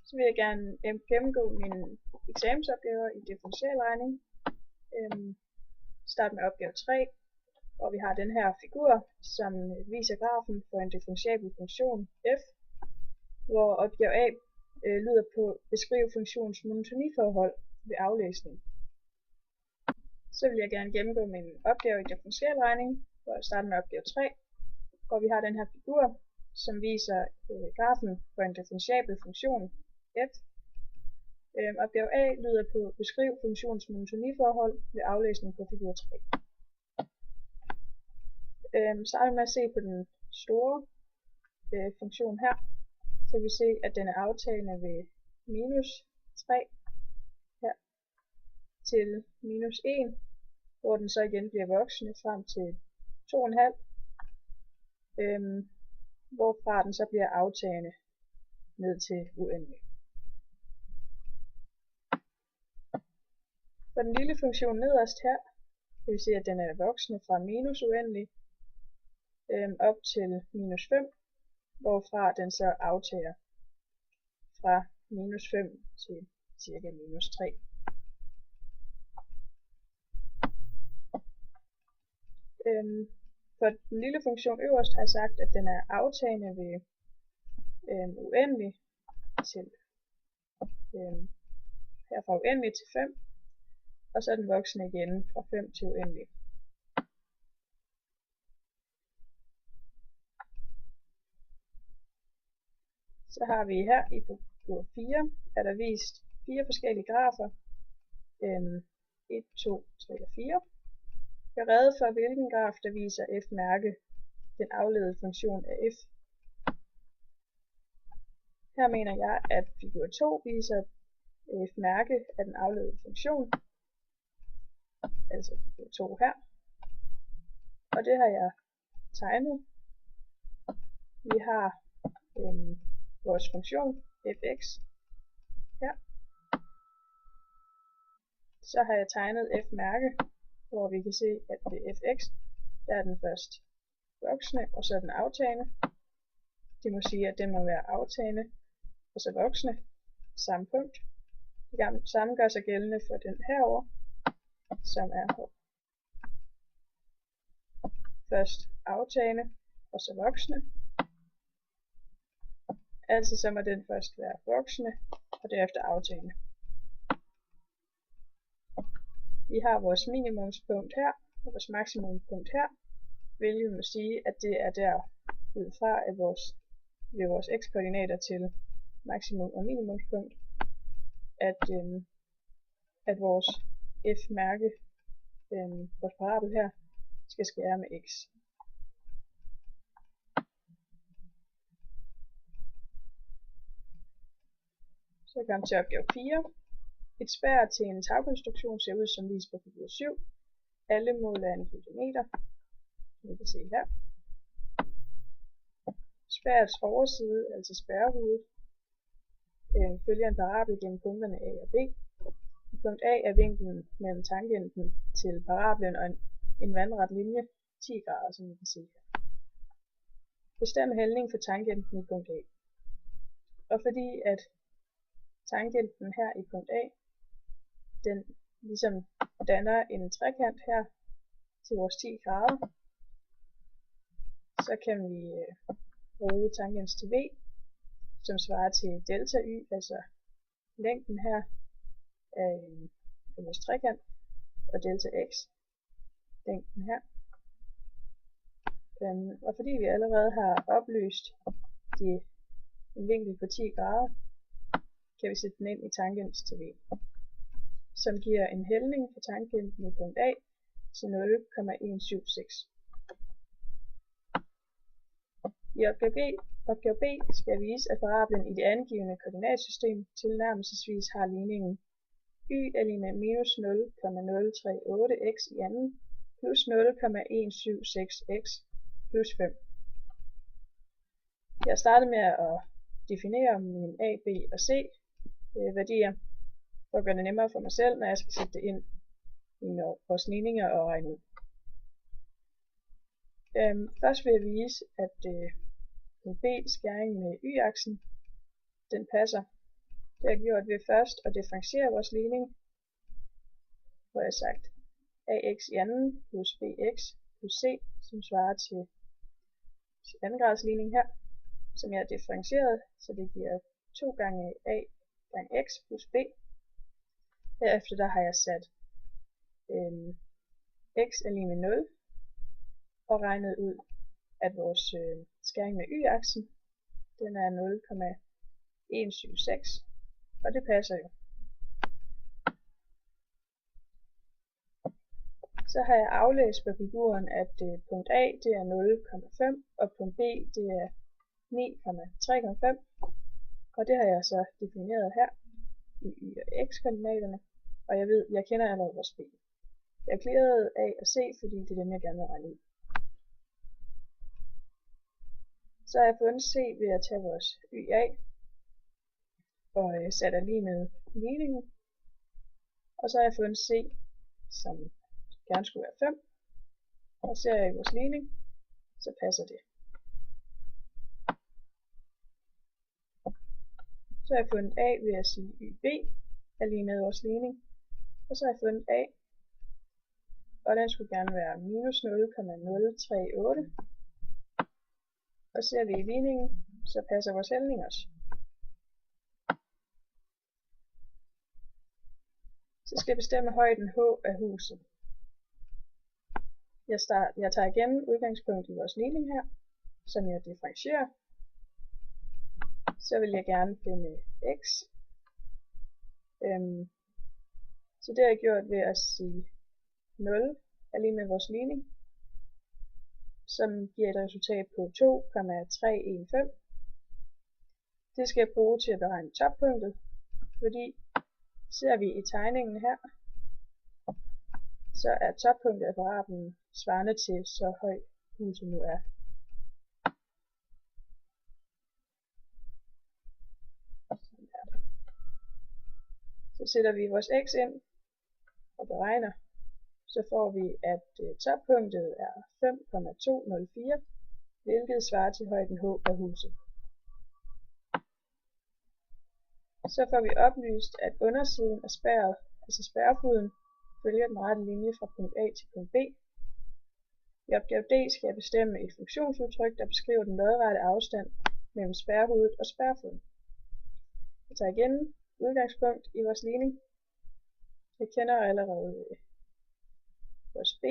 Så vil jeg gerne gennemgå mine eksamensopgaver i differentialregning. Start med opgave 3, hvor vi har den her figur, som viser grafen for en differentiabel funktion f, hvor opgave A lyder på beskriv funktionens monotoniforhold ved aflæsning. Så vil jeg gerne gennemgå min opgave i differentialregning, hvor jeg starter med opgave 3, hvor vi har den her figur, som viser grafen for en differentiabel funktion f. Opgave A lyder på beskriv funktionens monotoniforhold ved aflæsning på figur 3. Starter med at se på den store funktion her, så kan vi se, at den er aftagende ved minus 3 her til minus 1, hvor den så igen bliver voksende frem til 2,5, hvorfra den så bliver aftagende ned til uendelig. For den lille funktion nederst her, kan vi se, at den er voksende fra minus uendelig op til minus 5, hvorfra den så aftager fra minus 5 til cirka minus 3. For den lille funktion øverst har jeg sagt, at den er aftagende ved uendelig til her fra uendelig til 5, og så er den voksende igen fra 5 til uendelig. Så har vi her i figur 4, er der vist 4 forskellige grafer, 1, 2, 3 og 4. Jeg er rede for, hvilken graf der viser f-mærke, den afledede funktion af f. Her mener jeg, at figur 2 viser f-mærke af den afledede funktion, altså figur 2 her. Og det har jeg tegnet. Vi har vores funktion fx her. Så har jeg tegnet f-mærke, hvor vi kan se, at ved fx, der er den først voksende, og så er den aftagende. Det må sige, at den må være aftagende, og så voksende, samme punkt. Det samme gør sig gældende for den herover, som er først aftagende, og så voksende. Altså så må den først være voksende, og derefter aftagende. Vi har vores minimumspunkt her, og vores maksimumpunkt her, hvilket må sige, at det er der ud fra, at ved vores x-koordinater til maksimum og minimumspunkt, at vores f-mærke, vores parabel her, skal skære med x. Så kommer vi til opgave 4. Et spær til en tagkonstruktion ser ud som vist på figur 7. Alle mål er 1 kilometer. Vi kan se her. Spærets overside, altså spærrehovedet, følger en parabel gennem punkterne A og B. I punkt A er vinklen mellem tangenten til parablen og en vandret linje 10 grader, som vi kan se her. Bestem hældning for tangenten i punkt A. Og fordi at tangenten her i punkt A, den ligesom danner en trekant her til vores 10 grader, så kan vi bruge tangens til v, som svarer til delta y, altså længden her af vores trekant, og delta x, længden her. Og fordi vi allerede har opløst en vinkel på 10 grader, kan vi sætte den ind i tangens til v, som giver en hældning på tangenten i punkt A til 0,176. I opgave B skal jeg vise, at parablen i det angivne koordinatsystem tilnærmelsesvis har ligningen y er lig med minus 0,038x i anden plus 0,176x plus 5. Jeg har startet med at definere mine a, b og c værdier, for at gøre det nemmere for mig selv, når jeg skal sætte det ind i vores ligninger og regne ud. Først vil jeg vise, at b-skæring med y-aksen, den passer Det har jeg gjort ved først at differentiere vores ligning, hvor jeg har sagt ax i anden plus bx plus c, som svarer til anden grads ligning her, som jeg har differentieret, så det giver 2 gange a gange x plus b. Herefter der har jeg sat x er lige med 0 og regnet ud, at vores skæring med y-aksen, den er 0,176, og det passer jo. Så har jeg aflæst på figuren, at punkt A det er 0,5 og punkt B det er 9,3,5, og det har jeg så defineret her i y og x koordinaterne, og jeg kender allerede vores b. Jeg har clearet A og C, fordi det er dem jeg gerne vil regne ud. Så har jeg fundet C ved at tage vores YA og sætte lige med ligningen, og så har jeg fundet C, som gerne skulle være 5, og ser jeg i vores ligning, så passer det. Så har jeg fundet A ved at sige YB er lige med vores ligning, og så har jeg fundet A, og den skulle gerne være minus 0,038, og ser vi i ligningen, så passer vores hældning også. Så skal jeg bestemme højden h af huset. Jeg tager igen udgangspunkt i vores ligning her, som jeg differentierer. Så vil jeg gerne finde x. Så det har jeg gjort ved at sige 0 er lige med vores ligning, som giver et resultat på 2,315. Det skal jeg bruge til at beregne toppunktet, fordi ser vi i tegningen her, så er toppunktet af variablen svarende til så høj huset nu er. Så sætter vi vores x ind og beregner, så får vi, at toppunktet er 5,204, hvilket svarer til højden h af huset. Så får vi oplyst, at undersiden af spærret, altså spærrefuden, følger den rette linje fra punkt A til punkt B. I opgave D skal jeg bestemme et funktionsudtryk, der beskriver den lodrette afstand mellem spærrehovedet og spærrefuden. Jeg tager igen udgangspunkt i vores ligning. Jeg kender allerede vores B,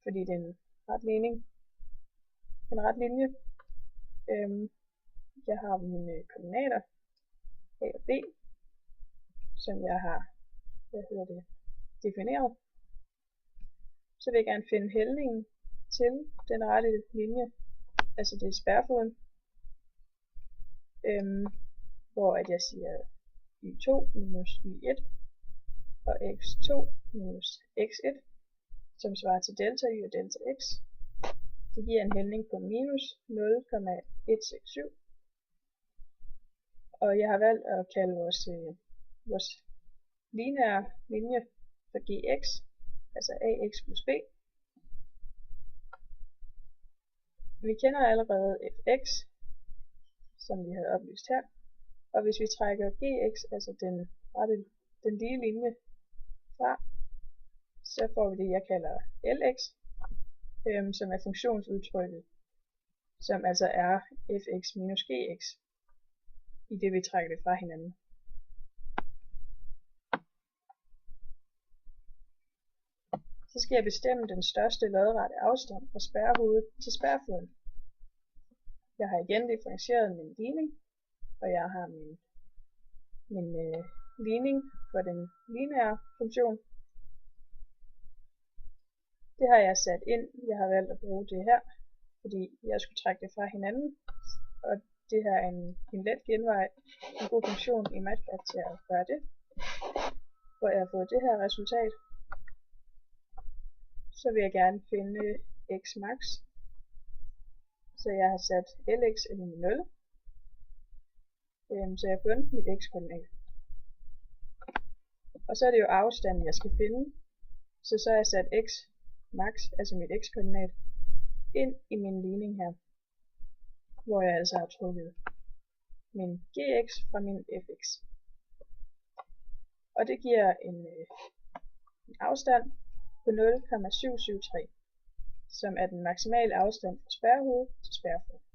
fordi det er en ret ligning, en ret linje. Jeg har mine koordinater A og B, som jeg har defineret. Så vil jeg gerne finde hældningen til den rette linje, altså det er spærrefoden, hvor at jeg siger y2 minus y1 og x2 minus x1, som svarer til delta y og delta x. Det giver en hældning på minus 0,167. Og jeg har valgt at kalde vores lineære linje for gx, altså ax plus b. Vi kender allerede fx, som vi havde oplyst her. Og hvis vi trækker gx, altså den lige linje fra, så får vi det, jeg kalder lx, som er funktionsudtrykket, som altså er fx minus gx, i det vi trækker det fra hinanden. Så skal jeg bestemme den største lodrette afstand fra spærrehovedet til spærrefoden. Jeg har igen differentieret min ligning, og jeg har min ligning for den lineære funktion. Det har jeg sat ind. Jeg har valgt at bruge det her, fordi jeg skulle trække det fra hinanden, og det her er en let genvej, en god funktion i MATLAB til at gøre det, hvor jeg har fået det her resultat. Så vil jeg gerne finde x max, så jeg har sat lx er lige med 0, så jeg har fundet mit x-koordinat. Og så er det jo afstanden jeg skal finde, så har jeg sat x max, altså mit x-koordinat, ind i min ligning her. hvor jeg altså har trukket min gx fra min fx. Og det giver en afstand på 0,773, som er den maksimale afstand fra spærrehoved til spærrefod.